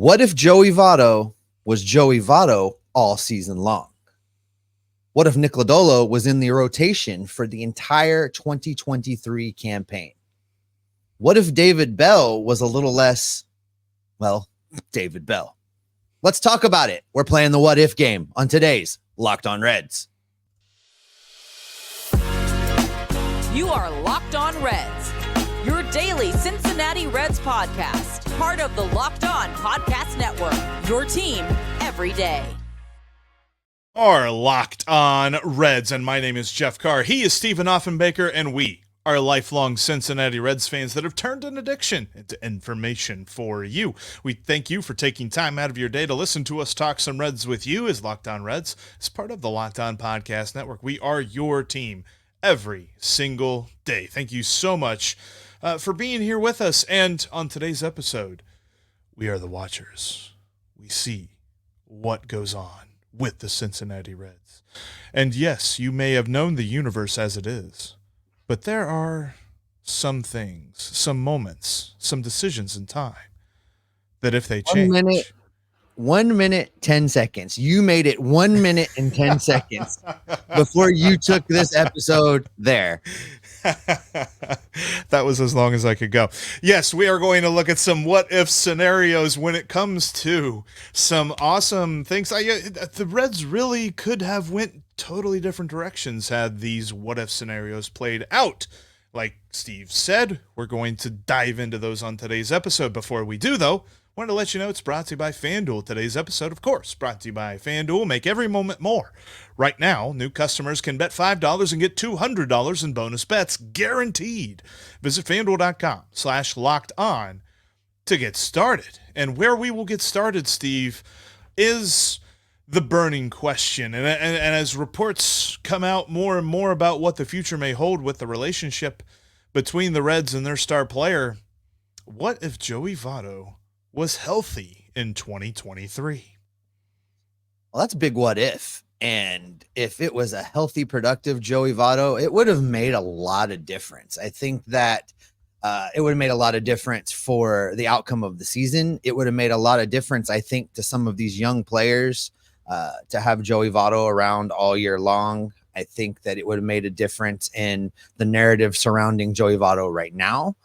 What if Joey Votto was Joey Votto all season long? What if Nick Lodolo was in the rotation for the entire 2023 campaign? What if David Bell was a little less, well, David Bell? Let's talk about it. We're playing the what if game on today's Locked On Reds. You are Locked On Reds, your daily Cincinnati Reds podcast, part of the Locked On Podcast Network, your team every day. Are Locked On Reds, and my name is Jeff Carr. He is Stephen Offenbaker, and we are lifelong Cincinnati Reds fans that have turned an addiction into information for you. We thank you for taking time out of your day to listen to us talk some Reds with you as Locked On Reds, as part of the Locked On Podcast Network. We are your team every single day. Thank you so much for being here with us. And on today's episode, we are the watchers. We see what goes on with the Cincinnati Reds. And yes, you may have known the universe as it is, but there are some things, some moments, some decisions in time that if they change... 1 minute, 10 seconds. You made it 1 minute and 10 seconds before you took this episode there. That was as long as I could go. Yes, we are going to look at some what-if scenarios when it comes to some awesome things. The Reds really could have went totally different directions had these what-if scenarios played out. Like Steve said, we're going to dive into those on today's episode. Before we do, though, I wanted to let you know it's brought to you by FanDuel. Today's episode, of course, brought to you by FanDuel. Make every moment more. Right now, new customers can bet $5 and get $200 in bonus bets, guaranteed. Visit FanDuel.com/LockedOn to get started. And where we will get started, Steve, is the burning question. And as reports come out more and more about what the future may hold with the relationship between the Reds and their star player, what if Joey Votto was healthy in 2023? Well, that's a big what if. And if it was a healthy, productive Joey Votto, it would have made a lot of difference. I think that it would have made a lot of difference for the outcome of the season. It would have made a lot of difference, I think, to some of these young players to have Joey Votto around all year long. I think that it would have made a difference in the narrative surrounding Joey Votto right now.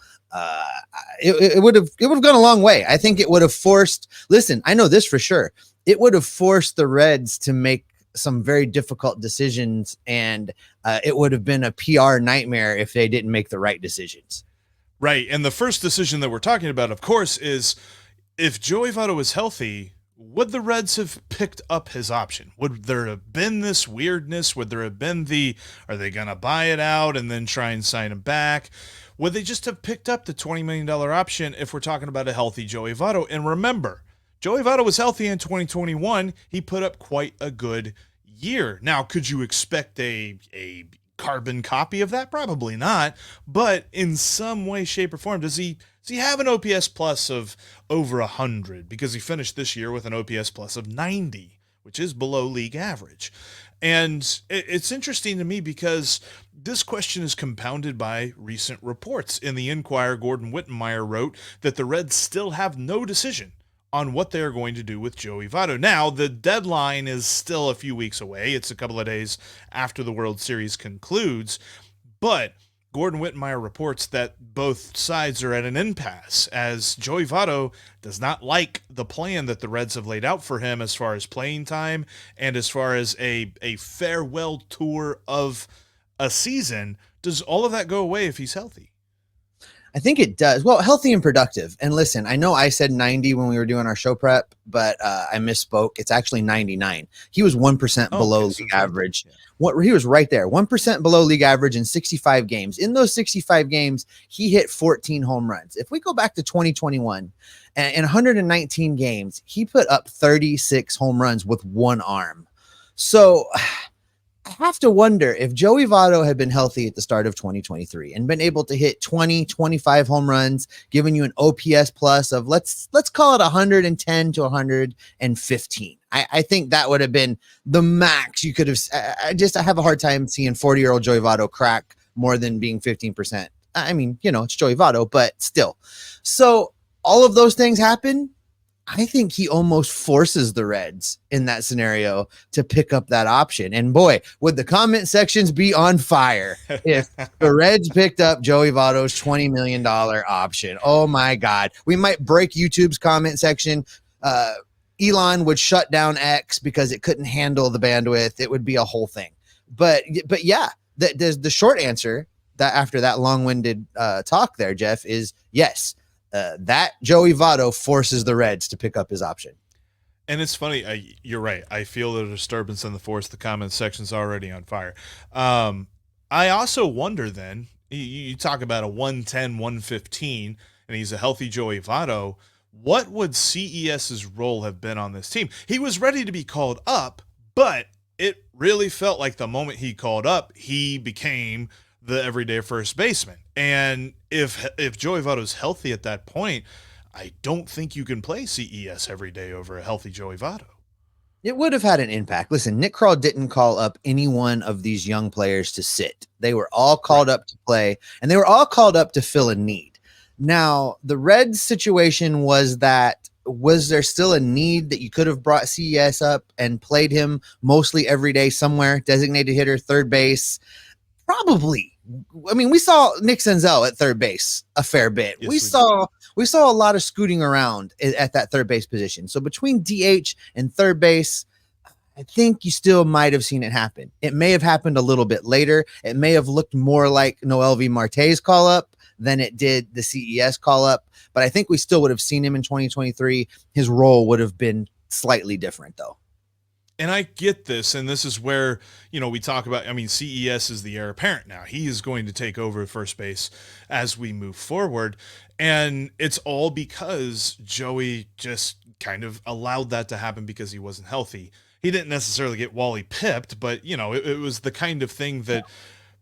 It would have gone a long way. I think it would have forced, listen, I know this for sure. It would have forced the Reds to make some very difficult decisions, and it would have been a PR nightmare if they didn't make the right decisions. Right. And the first decision that we're talking about, of course, is if Joey Votto was healthy, would the Reds have picked up his option? Would there have been this weirdness? Would there have been are they going to buy it out and then try and sign him back? Would they just have picked up the $20 million option if we're talking about a healthy Joey Votto? And remember, Joey Votto was healthy in 2021. He put up quite a good year. Now, could you expect a carbon copy of that? Probably not. But in some way, shape, or form, does he have an OPS plus of over 100? Because he finished this year with an OPS plus of 90, which is below league average. And it's interesting to me because this question is compounded by recent reports. In the Inquirer, Gordon Wittenmeyer wrote that the Reds still have no decision on what they're going to do with Joey Votto. Now, the deadline is still a few weeks away. It's a couple of days after the World Series concludes. But Gordon Wittenmeyer reports that both sides are at an impasse, as Joey Votto does not like the plan that the Reds have laid out for him as far as playing time and as far as a farewell tour of a season. Does all of that go away if he's healthy? I think it does. Well, healthy and productive. And listen, I know I said 90 when we were doing our show prep, but I misspoke. It's actually 99. He was 1% below league average. He was right there, 1% below league average in 65 games. In those 65 games, he hit 14 home runs. If we go back to 2021, and in 119 games, he put up 36 home runs with one arm. So I have to wonder if Joey Votto had been healthy at the start of 2023 and been able to hit 20, 25 home runs, giving you an OPS plus of let's call it 110 to 115. I think that would have been the max you could have. I have a hard time seeing 40-year-old Joey Votto crack more than being 15%. I mean, it's Joey Votto, but still. So all of those things happen. I think he almost forces the Reds in that scenario to pick up that option. And boy, would the comment sections be on fire if the Reds picked up Joey Votto's $20 million option. Oh my God. We might break YouTube's comment section. Elon would shut down X because it couldn't handle the bandwidth. It would be a whole thing. But yeah, the short answer that after that long-winded talk there, Jeff, is yes. That Joey Votto forces the Reds to pick up his option. And it's funny. You're right. I feel the disturbance in the force. The comment section's already on fire. I also wonder then, you talk about a 110, 115, and he's a healthy Joey Votto. What would CES's role have been on this team? He was ready to be called up, but it really felt like the moment he called up, he became the everyday first baseman. And if Joey Votto's healthy at that point, I don't think you can play CES every day over a healthy Joey Votto. It would have had an impact. Listen, Nick Krall didn't call up any one of these young players to sit. They were all called up to play, and they were all called up to fill a need. Now, the Reds situation was there still a need that you could have brought CES up and played him mostly every day somewhere, designated hitter, third base? Probably. I mean, we saw Nick Senzel at third base a fair bit. Yes, we saw a lot of scooting around at that third base position. So between DH and third base, I think you still might have seen it happen. It may have happened a little bit later. It may have looked more like Noelvi Marte's call up than it did the CES call up. But I think we still would have seen him in 2023. His role would have been slightly different, though. And I get this, and this is where, we talk about, CES is the heir apparent now. He is going to take over first base as we move forward. And it's all because Joey just kind of allowed that to happen because he wasn't healthy. He didn't necessarily get Wally pipped, but, it was the kind of thing that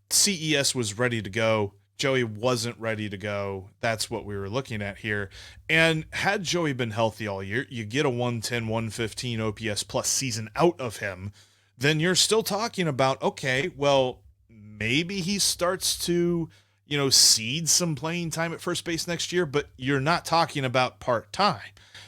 CES was ready to go. Joey wasn't ready to go. That's what we were looking at here. And had Joey been healthy all year, you get a 110, 115 OPS plus season out of him, then you're still talking about, okay, well, maybe he starts to, cede some playing time at first base next year, but you're not talking about part-time.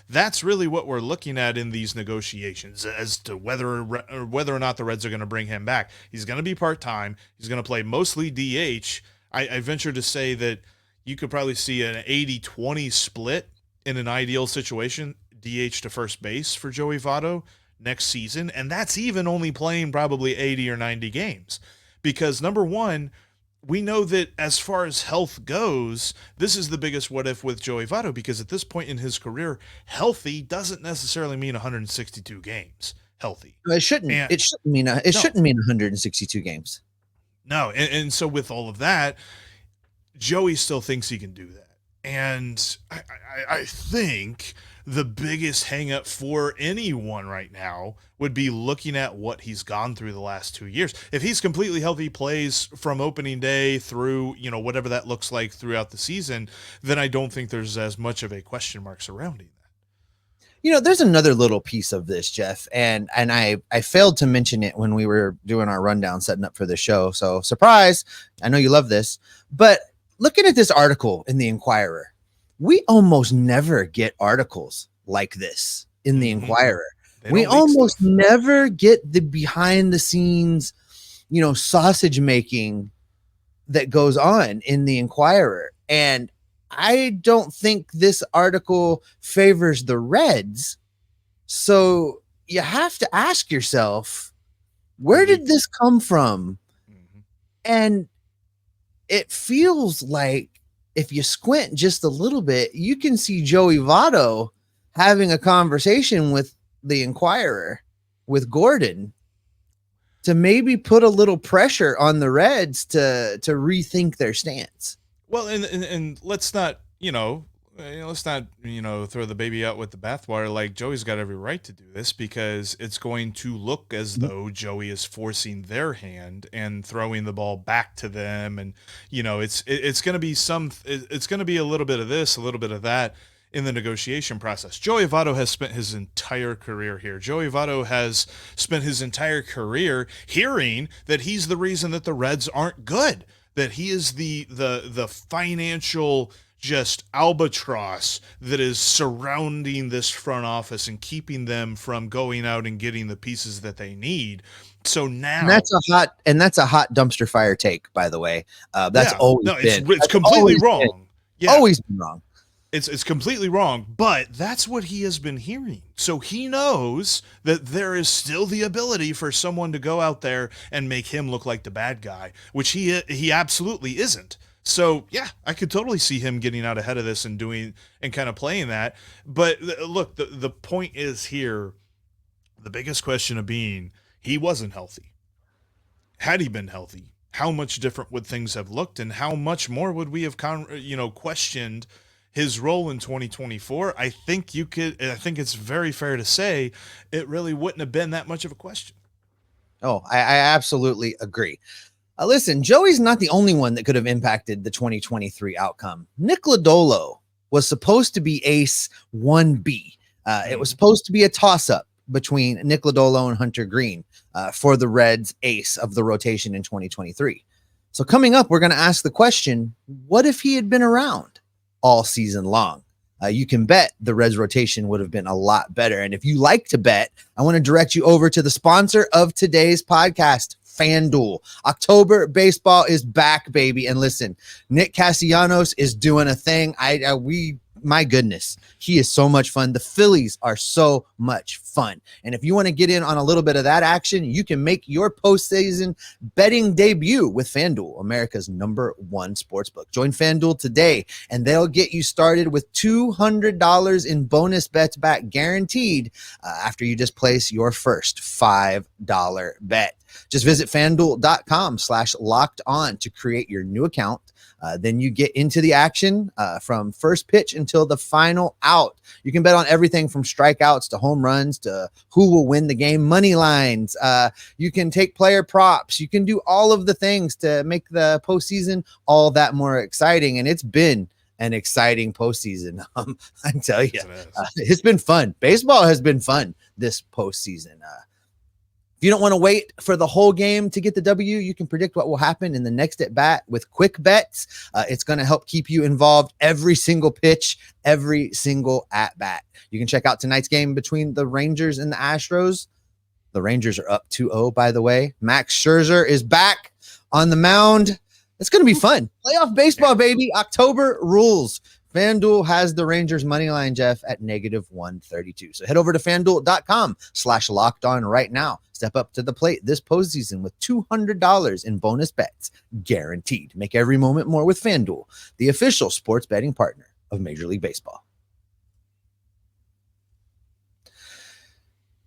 That's really what we're looking at in these negotiations as to whether or not the Reds are going to bring him back. He's going to be part-time. He's going to play mostly DH. I venture to say that you could probably see an 80-20 split in an ideal situation, DH to first base for Joey Votto next season, and that's even only playing probably 80 or 90 games. Because, number one, we know that as far as health goes, this is the biggest what-if with Joey Votto, because at this point in his career, healthy doesn't necessarily mean 162 games healthy. It shouldn't. It shouldn't mean 162 games. No, and so with all of that, Joey still thinks he can do that. And I think the biggest hang-up for anyone right now would be looking at what he's gone through the last 2 years. If he's completely healthy, plays from opening day through, whatever that looks like throughout the season, then I don't think there's as much of a question mark surrounding that. There's another little piece of this, Jeff, and I failed to mention it when we were doing our rundown setting up for the show. So surprise, I know you love this, but looking at this article in the Inquirer, we almost never get articles like this in the Inquirer. We almost never get the behind the scenes, sausage making that goes on in the Inquirer. And I don't think this article favors the Reds. So you have to ask yourself, where did this come from? And it feels like if you squint just a little bit, you can see Joey Votto having a conversation with the Inquirer, with Gordon, to maybe put a little pressure on the Reds to rethink their stance. Well, and let's not, throw the baby out with the bathwater. Like, Joey's got every right to do this because it's going to look as though Joey is forcing their hand and throwing the ball back to them. And, it's going to be it's going to be a little bit of this, a little bit of that in the negotiation process. Joey Votto has spent his entire career here. Joey Votto has spent his entire career hearing that he's the reason that the Reds aren't good, that he is the financial just albatross that is surrounding this front office and keeping them from going out and getting the pieces that they need. So now and that's a hot dumpster fire take, by the way. That's always it's completely wrong. Always been wrong. It's completely wrong, but that's what he has been hearing. So he knows that there is still the ability for someone to go out there and make him look like the bad guy, which he absolutely isn't. So yeah, I could totally see him getting out ahead of this and kind of playing that. But look, the point is here, the biggest question of being, he wasn't healthy. Had he been healthy, how much different would things have looked, and how much more would we have questioned his role in 2024? I think it's very fair to say it really wouldn't have been that much of a question. Oh, I absolutely agree. Listen, Joey's not the only one that could have impacted the 2023 outcome. Nick Lodolo was supposed to be ace 1B. It was supposed to be a toss-up between Nick Lodolo and Hunter Green for the Reds ace of the rotation in 2023. So coming up, we're going to ask the question, what if he had been around all season long? You can bet the Reds rotation would have been a lot better. And if you like to bet, I want to direct you over to the sponsor of today's podcast, FanDuel. October baseball is back, baby. And listen, Nick Castellanos is doing a thing. My goodness, he is so much fun. The Phillies are so much fun. And if you want to get in on a little bit of that action, you can make your postseason betting debut with FanDuel, America's #1 sportsbook. Join FanDuel today, and they'll get you started with $200 in bonus bets back guaranteed after you just place your first $5 bet. Just visit FanDuel.com/lockedon to create your new account. Then you get into the action from first pitch until the final out. You can bet on everything from strikeouts to home runs to who will win the game, money lines. You can take player props. You can do all of the things to make the postseason all that more exciting. And it's been an exciting postseason. I tell you, it's been fun. Baseball has been fun this postseason. If you don't want to wait for the whole game to get the W, you can predict what will happen in the next at bat with quick bets. It's going to help keep you involved every single pitch, every single at bat. You can check out tonight's game between the Rangers and the Astros. The Rangers are up 2-0, by the way. Max Scherzer is back on the mound. It's going to be fun. Playoff baseball, baby. October rules. FanDuel has the Rangers money line, Jeff, at -132. So head over to FanDuel.com/lockedon right now. Step up to the plate this postseason with $200 in bonus bets guaranteed. Make every moment more with FanDuel, the official sports betting partner of Major League Baseball.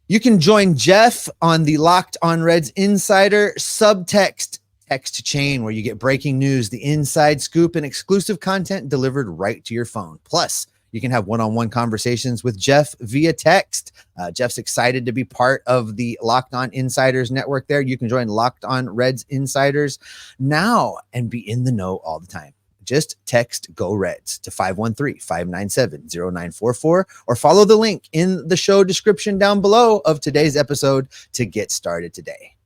You can join Jeff on the Locked On Reds Insider Subtext text chain, where you get breaking news, the inside scoop, and exclusive content delivered right to your phone. Plus, you can have one-on-one conversations with Jeff via text. Jeff's excited to be part of the Locked On Insiders network there. You can join Locked On Reds Insiders now and be in the know all the time. Just text Go Reds to 513-597-0944 or follow the link in the show description down below of today's episode to get started today.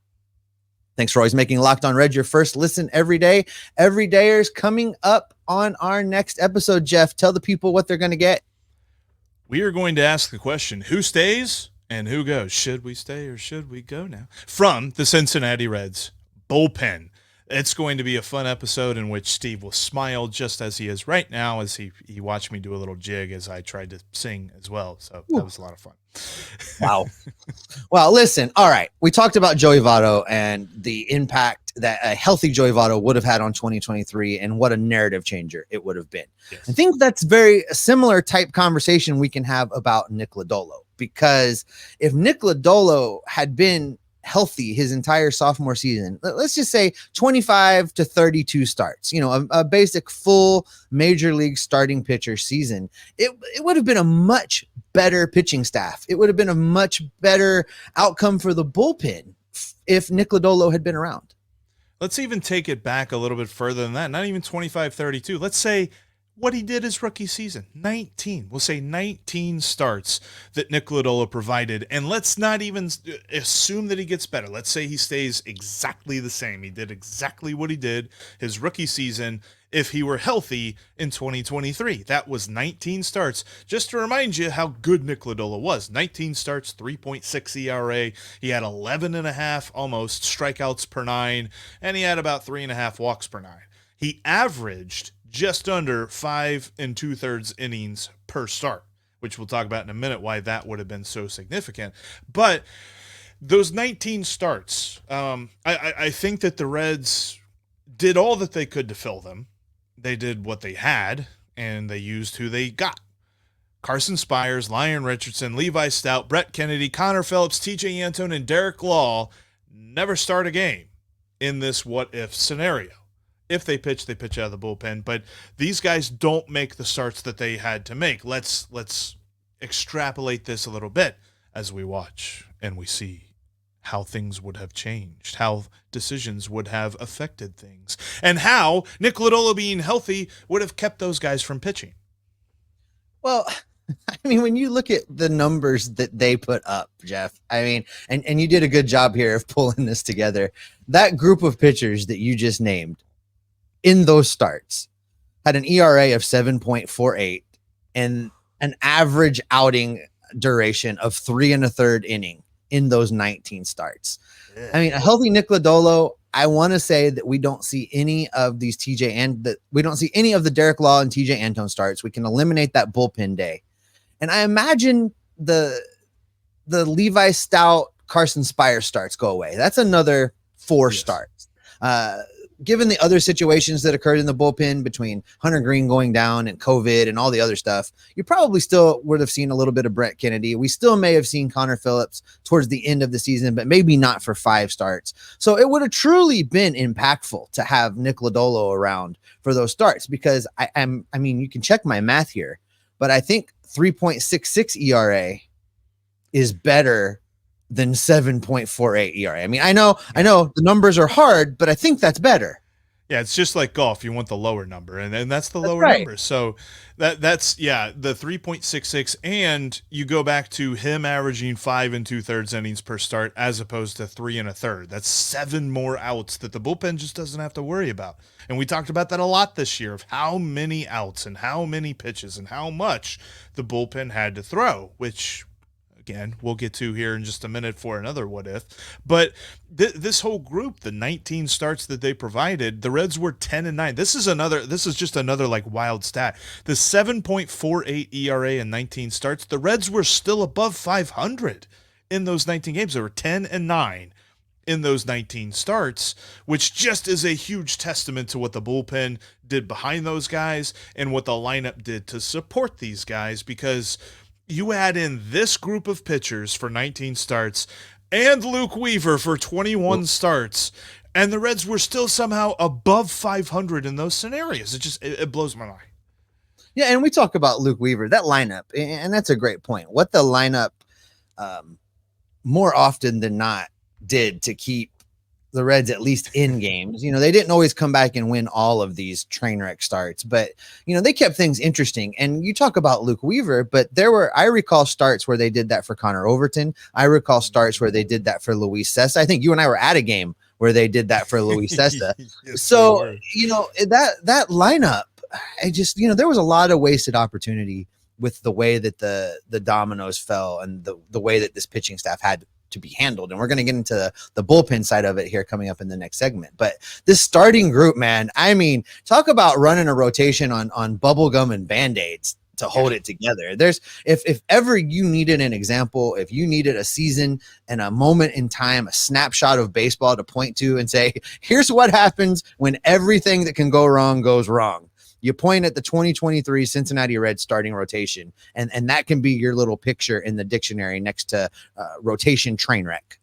Thanks for always making Locked On Reds your first listen every day. Everydayers, coming up on our next episode, Jeff, tell the people what they're going to get. We are going to ask the question, who stays and who goes? Should we stay or should we go now? From the Cincinnati Reds bullpen. It's going to be a fun episode in which Steve will smile just as he is right now as he watched me do a little jig as I tried to sing as well. So that was a lot of fun. Wow. Well, listen. All right. We talked about Joey Votto and the impact that a healthy Joey Votto would have had on 2023 and what a narrative changer it would have been. Yes. I think that's very similar type conversation we can have about Nick Lodolo, because if Nick Lodolo had been healthy his entire sophomore season, let's just say 25 to 32 starts, a basic full major league starting pitcher season, it would have been a much better pitching staff. It would have been a much better outcome for the bullpen if Nick Lodolo had been around. Let's even take it back a little bit further than that. Not even 25, 32. Let's say what he did his rookie season, 19. We'll say 19 starts that Nick Lodolo provided. And let's not even assume that he gets better. Let's say he stays exactly the same. He did exactly what he did his rookie season. if he were healthy in 2023. That was 19 starts. Just to remind you how good Nick Lodolo was. 19 starts, 3.6 ERA. He had 11.5 almost strikeouts per 9, and he had about 3.5 walks per 9. He averaged just under 5 2/3 innings per start, which we'll talk about in a minute why that would have been so significant. But those 19 starts, I think that the Reds did all that they could to fill them. They did what they had, and they used who they got. Carson Spires, Lyon Richardson, Levi Stout, Brett Kennedy, Connor Phillips, TJ Antone, and Derek Law never start a game in this what-if scenario. If they pitch out of the bullpen, but these guys don't make the starts that they had to make. Let's extrapolate this a little bit as we watch and we see how things would have changed, how decisions would have affected things, and how Nick Lodolo being healthy would have kept those guys from pitching. Well, I mean, when you look at the numbers that they put up, Jeff, I mean, and you did a good job here of pulling this together. That group of pitchers that you just named in those starts had an ERA of 7.48 and an average outing duration of 3 1/3 inning in those 19 starts. Yeah. I mean, a healthy Nick Lodolo, I want to say that we don't see any of these we don't see any of the Derek Law and TJ Antone starts. We can eliminate that bullpen day. And I imagine the Levi Stout, Carson Spires starts go away. That's another 4 starts. Given the other situations that occurred in the bullpen between Hunter Green going down and COVID and all the other stuff, you probably still would have seen a little bit of Brett Kennedy. We still may have seen Connor Phillips towards the end of the season, but maybe not for 5 starts. So it would have truly been impactful to have Nick Lodolo around for those starts, because I mean, you can check my math here, but I think 3.66 ERA is better than 7.48 ERA. I mean, I know the numbers are hard, but I think that's better. Yeah, it's just like golf. You want the lower number, and that's the lower number. So that's the 3.66, and you go back to him averaging 5 2/3 innings per start as opposed to 3 1/3. That's 7 more outs that the bullpen just doesn't have to worry about. And we talked about that a lot this year, of how many outs and how many pitches and how much the bullpen had to throw, which, again, we'll get to here in just a minute for another what if. But this whole group, the 19 starts that they provided, the Reds were 10-9. This is just another like wild stat. The 7.48 ERA in 19 starts, the Reds were still above 500 in those 19 games. They were 10-9 in those 19 starts, which just is a huge testament to what the bullpen did behind those guys and what the lineup did to support these guys, because you add in this group of pitchers for 19 starts and Luke Weaver for 21 starts, and the Reds were still somehow above 500 in those scenarios. It blows my mind. Yeah, and we talk about Luke Weaver, that lineup, and that's a great point. What the lineup more often than not did to keep the Reds at least in games. You know, they didn't always come back and win all of these train wreck starts, but, you know, they kept things interesting. And you talk about Luke Weaver, but I recall starts where they did that for Connor Overton. I recall starts where they did that for Luis Cessa. I think you and I were at a game where they did that for Luis Cessa. Yes, so, you know, that lineup, there was a lot of wasted opportunity with the way that the dominoes fell and the way that this pitching staff had to be handled. And we're going to get into the bullpen side of it here coming up in the next segment. But this starting group, man, I mean, talk about running a rotation on bubble gum and Band-Aids to hold it together. If ever you needed an example, if you needed a season and a moment in time, a snapshot of baseball to point to and say, here's what happens when everything that can go wrong goes wrong, you point at the 2023 Cincinnati Reds starting rotation, and that can be your little picture in the dictionary next to rotation train wreck.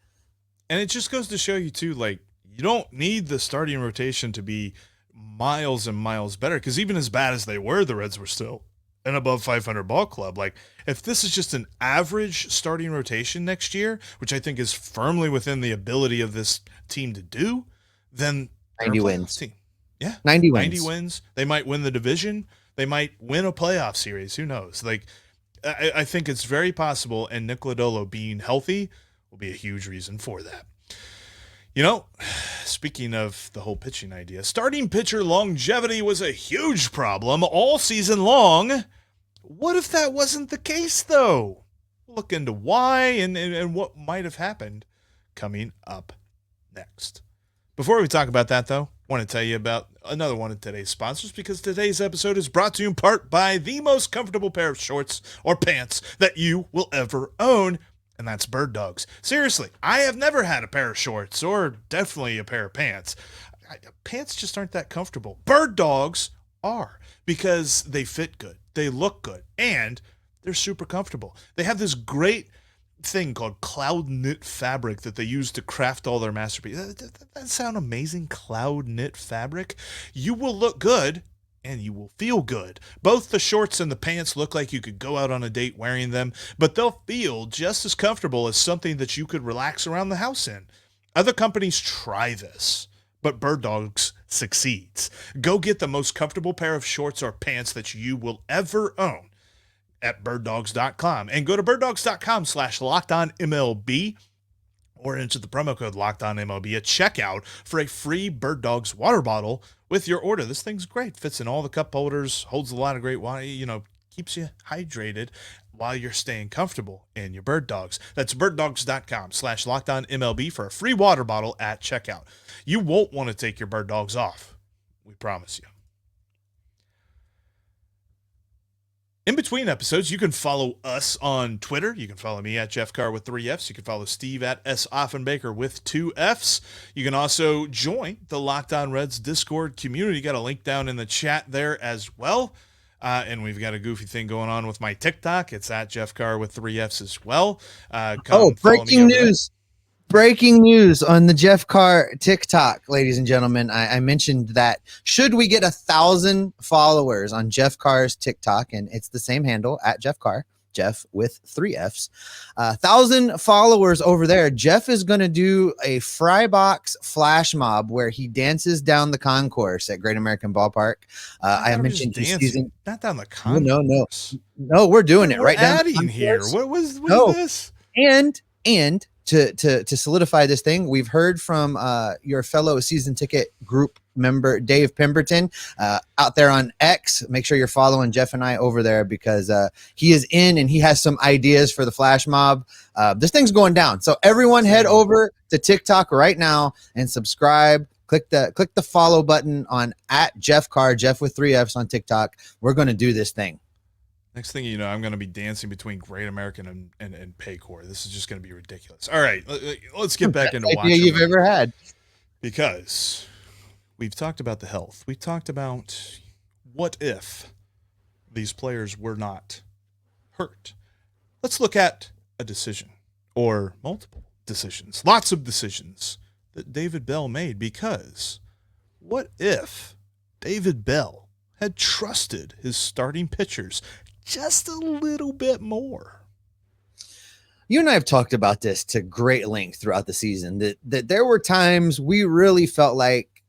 And it just goes to show you, too, like, you don't need the starting rotation to be miles and miles better, because even as bad as they were, the Reds were still an above 500 ball club. Like, if this is just an average starting rotation next year, which I think is firmly within the ability of this team to do, then 90 wins. Team. Yeah, 90 wins. 90 wins. They might win the division. They might win a playoff series. Who knows? Like, I think it's very possible, and Nick Lodolo being healthy will be a huge reason for that. You know, speaking of the whole pitching idea, starting pitcher longevity was a huge problem all season long. What if that wasn't the case, though? We'll look into why and what might have happened coming up next. Before we talk about that, though, I want to tell you about another one of today's sponsors, because today's episode is brought to you in part by the most comfortable pair of shorts or pants that you will ever own, and that's Bird Dogs. Seriously, I have never had a pair of shorts, or definitely a pair of pants. Pants just aren't that comfortable. Bird Dogs are, because they fit good, they look good, and they're super comfortable. They have this great thing called cloud knit fabric that they use to craft all their masterpieces. That sound amazing? Cloud knit fabric. You will look good and you will feel good. Both the shorts and the pants look like you could go out on a date wearing them, but they'll feel just as comfortable as something that you could relax around the house in. Other companies try this, but Bird Dogs succeeds. Go get the most comfortable pair of shorts or pants that you will ever own at birddogs.com, and go to birddogs.com/LockedOnMLB or enter the promo code LockedOnMLB at checkout for a free Bird Dogs water bottle with your order. This thing's great. Fits in all the cup holders, holds a lot of great water, keeps you hydrated while you're staying comfortable in your Bird Dogs. That's birddogs.com/LockedOnMLB for a free water bottle at checkout. You won't want to take your Bird Dogs off. We promise you. In between episodes, you can follow us on Twitter. You can follow me at Jeff Carr with 3 Fs. You can follow Steve at S. Offenbaker with 2 Fs. You can also join the Locked On Reds Discord community. Got a link down in the chat there as well. And we've got a goofy thing going on with my TikTok. It's at Jeff Carr with 3 Fs as well. Breaking news. Breaking news on the Jeff Carr TikTok, ladies and gentlemen. I mentioned that should we get 1,000 followers on Jeff Carr's TikTok, and it's the same handle at Jeff Carr, Jeff with 3 Fs, 1,000 followers over there. Jeff is going to do a fry box flash mob where he dances down the concourse at Great American Ballpark. I mentioned dancing, not down the concourse. No, we're doing it right now. Adding here. What is this? And to solidify this thing, we've heard from your fellow season ticket group member Dave Pemberton out there on X. Make sure you're following Jeff and I over there, because he is in and he has some ideas for the flash mob. This thing's going down, so everyone head over to TikTok right now and subscribe. Click the follow button on at Jeff Carr, Jeff with 3 Fs on TikTok. We're going to do this thing. Next thing you know, I'm going to be dancing between Great American and Paycor. This is just going to be ridiculous. All right, let's get back into watching. You've ever had, because we've talked about the health. We talked about what if these players were not hurt. Let's look at a decision, or multiple decisions, lots of decisions that David Bell made. Because what if David Bell had trusted his starting pitchers just a little bit more? You and I have talked about this to great length throughout the season, that there were times we really felt like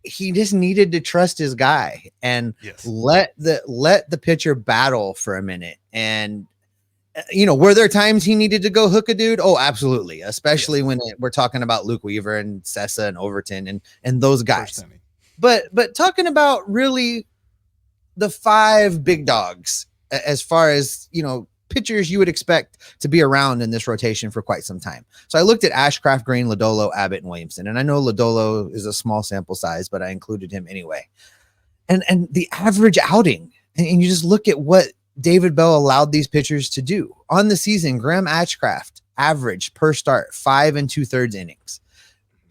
he just needed to trust his guy and let the pitcher battle for a minute. And were there times he needed to go hook a dude? Oh, absolutely. Especially when we're talking about Luke Weaver and Sessa and Overton and those guys. But talking about really the 5 big dogs, as far as, pitchers you would expect to be around in this rotation for quite some time. So I looked at Ashcraft, Green, Lodolo, Abbott, and Williamson. And I know Lodolo is a small sample size, but I included him anyway. And the average outing, and you just look at what David Bell allowed these pitchers to do. On the season, Graham Ashcraft averaged per start 5 2/3 innings.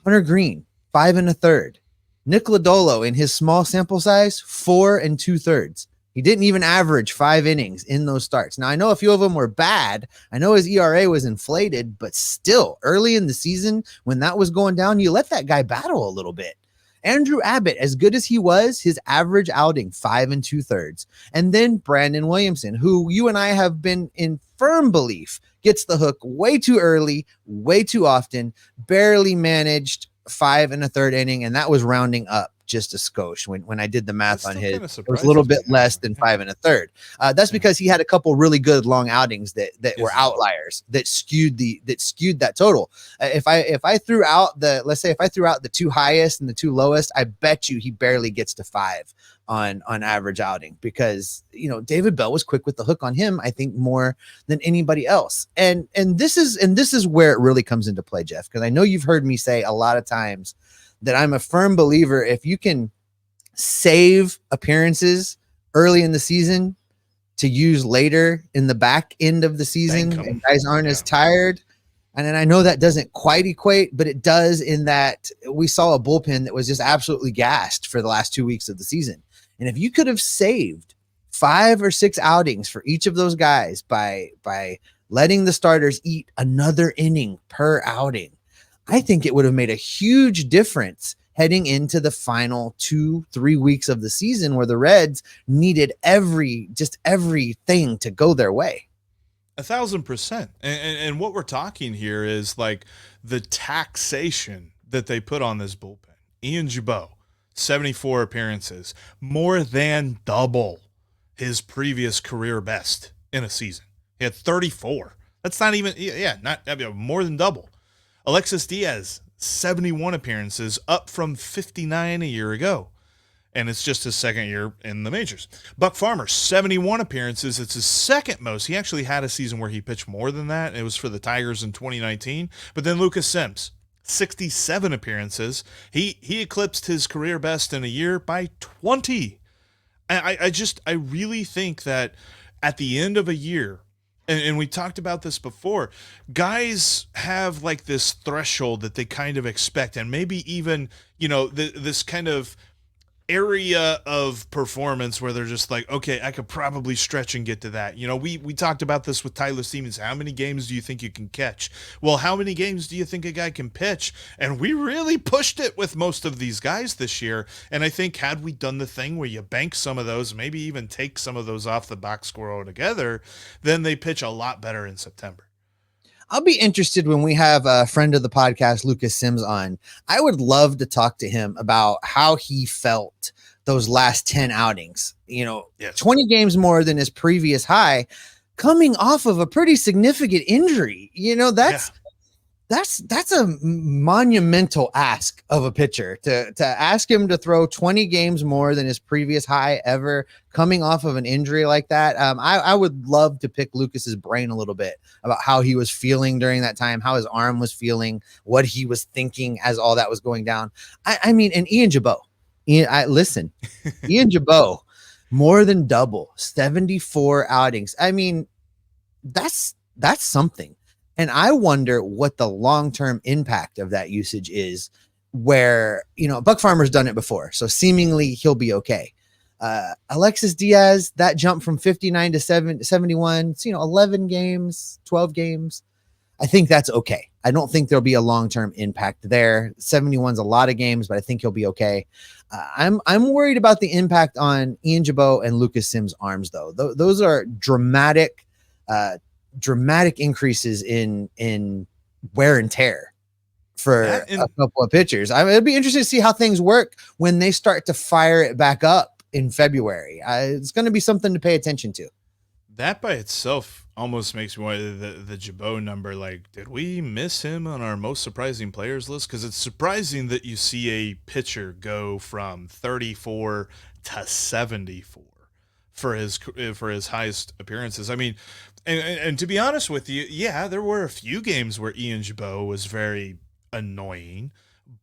Hunter Green, 5 1/3. Nick Lodolo, in his small sample size, 4 2/3. He didn't even average 5 innings in those starts. Now, I know a few of them were bad. I know his ERA was inflated, but still, early in the season, when that was going down, you let that guy battle a little bit. Andrew Abbott, as good as he was, his average outing, 5 2/3. And then Brandon Williamson, who you and I have been in firm belief gets the hook way too early, way too often, barely managed, 5 1/3 inning, and that was rounding up just a skosh. When I did the math on his, it was a little bit less than 5 1/3. That's because he had a couple really good long outings that were outliers that skewed that total. If I threw out the 2 highest and the 2 lowest, I bet you he barely gets to 5 on average outing, because David Bell was quick with the hook on him, I think, more than anybody else. And this is where it really comes into play, Jeff, because I know you've heard me say a lot of times that I'm a firm believer, if you can save appearances early in the season to use later in the back end of the season, and guys aren't as tired. And then I know that doesn't quite equate, but it does, in that we saw a bullpen that was just absolutely gassed for the last 2 weeks of the season. And if you could have saved 5 or 6 outings for each of those guys by letting the starters eat another inning per outing, I think it would have made a huge difference heading into the final 2-3 weeks of the season, where the Reds needed everything to go their way. 1,000%. And what we're talking here is like the taxation that they put on this bullpen. Ian Gibaut, 74 appearances, more than double his previous career best in a season. He had 34. That's not even, more than double. Alexis Diaz, 71 appearances, up from 59 a year ago. And it's just his second year in the majors. Buck Farmer, 71 appearances. It's his second most. He actually had a season where he pitched more than that. It was for the Tigers in 2019. But then Lucas Sims, 67 appearances. He eclipsed his career best in a year by 20. I really think that at the end of a year, and we talked about this before, guys have like this threshold that they kind of expect, and maybe even, this kind of area of performance where they're just like, okay, I could probably stretch and get to that. We talked about this with Tyler Stevens. How many games do you think you can catch? Well, how many games do you think a guy can pitch? And we really pushed it with most of these guys this year. And I think had we done the thing where you bank some of those, maybe even take some of those off the box score altogether, then they pitch a lot better in September. I'll be interested when we have a friend of the podcast, Lucas Sims, on. I would love to talk to him about how he felt those last 10 outings. 20 games more than his previous high, coming off of a pretty significant injury. That's a monumental ask of a pitcher to ask him to throw 20 games more than his previous high ever, coming off of an injury like that. I would love to pick Lucas's brain a little bit about how he was feeling during that time, how his arm was feeling, what he was thinking as all that was going down. And Ian Gibaut, Ian Gibaut, more than double, 74 outings. That's something. And I wonder what the long-term impact of that usage is, where, Buck Farmer's done it before, so seemingly he'll be okay. Alexis Diaz, that jump from 59 to 71, it's, 11 games, 12 games. I think that's okay. I don't think there'll be a long-term impact there. 71's a lot of games, but I think he'll be okay. I'm worried about the impact on Ian Gibaut and Lucas Sims' arms, though. Those are dramatic increases in wear and tear for a couple of pitchers. It'd be interesting to see how things work when they start to fire it back up in February. It's going to be something to pay attention to. That by itself almost makes me wonder the Gibaut number. Like, did we miss him on our most surprising players list? Because it's surprising that you see a pitcher go from 34 to 74 for his highest appearances. And to be honest with you, there were a few games where Ian Gibaut was very annoying,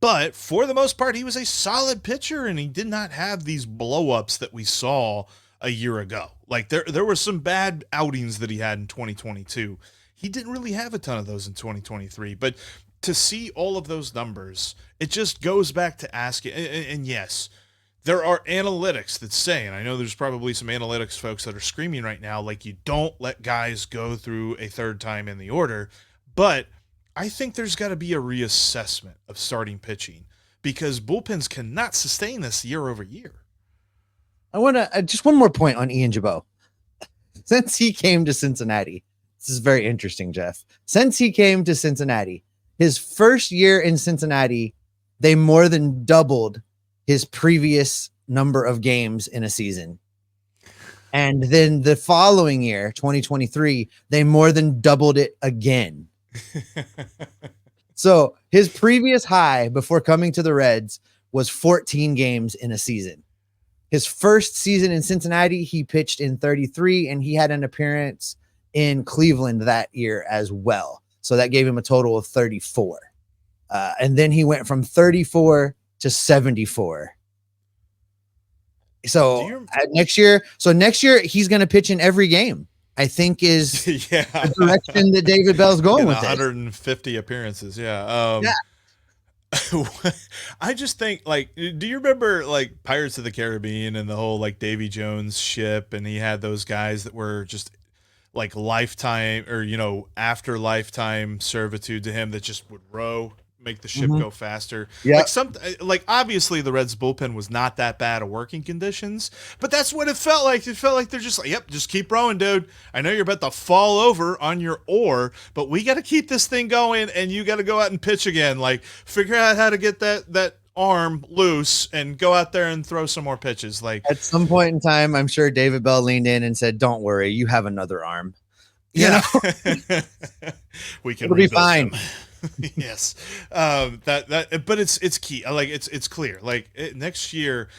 but for the most part, he was a solid pitcher, and he did not have these blow-ups that we saw a year ago. Like, there were some bad outings that he had in 2022. He didn't really have a ton of those in 2023, but to see all of those numbers, it just goes back to asking, and yes, there are analytics that say, and I know there's probably some analytics folks that are screaming right now, like, you don't let guys go through a third time in the order. But I think there's got to be a reassessment of starting pitching, because bullpens cannot sustain this year over year. I want to just one more point on Ian Gibaut. Since he came to Cincinnati, this is very interesting, Jeff. Since he came to Cincinnati, his first year in Cincinnati, they more than doubled his previous number of games in a season. And then the following year, 2023, they more than doubled it again. So his previous high before coming to the Reds was 14 games in a season. His first season in Cincinnati, he pitched in 33, and he had an appearance in Cleveland that year as well. So that gave him a total of 34. And then he went from 34 to 74. So next year he's going to pitch in every game, I think, is the direction that David Bell's going with 150 appearances. Yeah. I just think, like, do you remember like Pirates of the Caribbean and the whole like Davy Jones ship, and he had those guys that were just like lifetime or, after lifetime servitude to him that just would make the ship go faster. Yeah. Like obviously the Reds bullpen was not that bad of working conditions, but that's what it felt like. It felt like they're just like, yep, just keep rowing, dude. I know you're about to fall over on your oar, but we got to keep this thing going, and you got to go out and pitch again. Like, figure out how to get that arm loose and go out there and throw some more pitches. Like, at some point in time, I'm sure David Bell leaned in and said, "Don't worry, you have another arm. We can. It'll be fine." Yes. But it's key. Like it's clear. Like next year,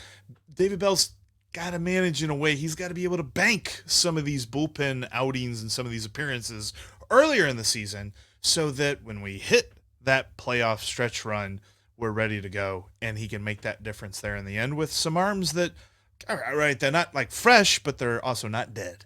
David Bell's got to manage in a way. He's got to be able to bank some of these bullpen outings and some of these appearances earlier in the season, so that when we hit that playoff stretch run, we're ready to go, and he can make that difference there in the end with some arms that, all right, they're not like fresh, but they're also not dead.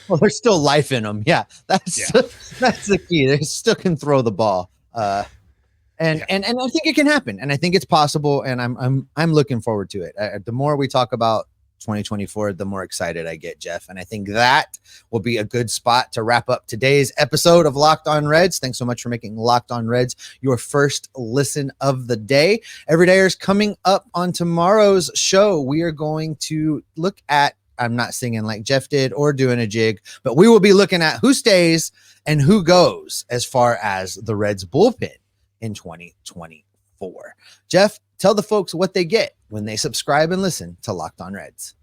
Well, there's still life in them. Yeah, that's the key. They still can throw the ball, and I think it can happen, and I think it's possible, and I'm looking forward to it. The more we talk about 2024, the more excited I get, Jeff, and I think that will be a good spot to wrap up today's episode of Locked On Reds. Thanks so much for making Locked On Reds your first listen of the day. Everydayers, coming up on tomorrow's show, we are going to look at, I'm not singing like Jeff did or doing a jig, but we will be looking at who stays and who goes as far as the Reds bullpen in 2024. Jeff, tell the folks what they get when they subscribe and listen to Locked On Reds.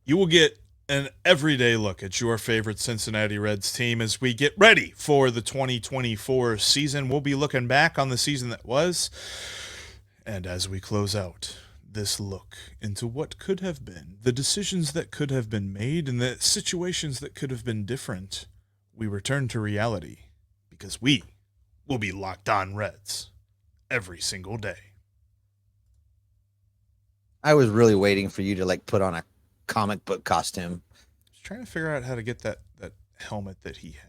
You will get an everyday look at your favorite Cincinnati Reds team as we get ready for the 2024 season. We'll be looking back on the season that was, and as we close out this look into what could have been, the decisions that could have been made, and the situations that could have been different, we return to reality, because we will be Locked On Reds every single day. I was really waiting for you to like put on a comic book costume. I was trying to figure out how to get that helmet that he had.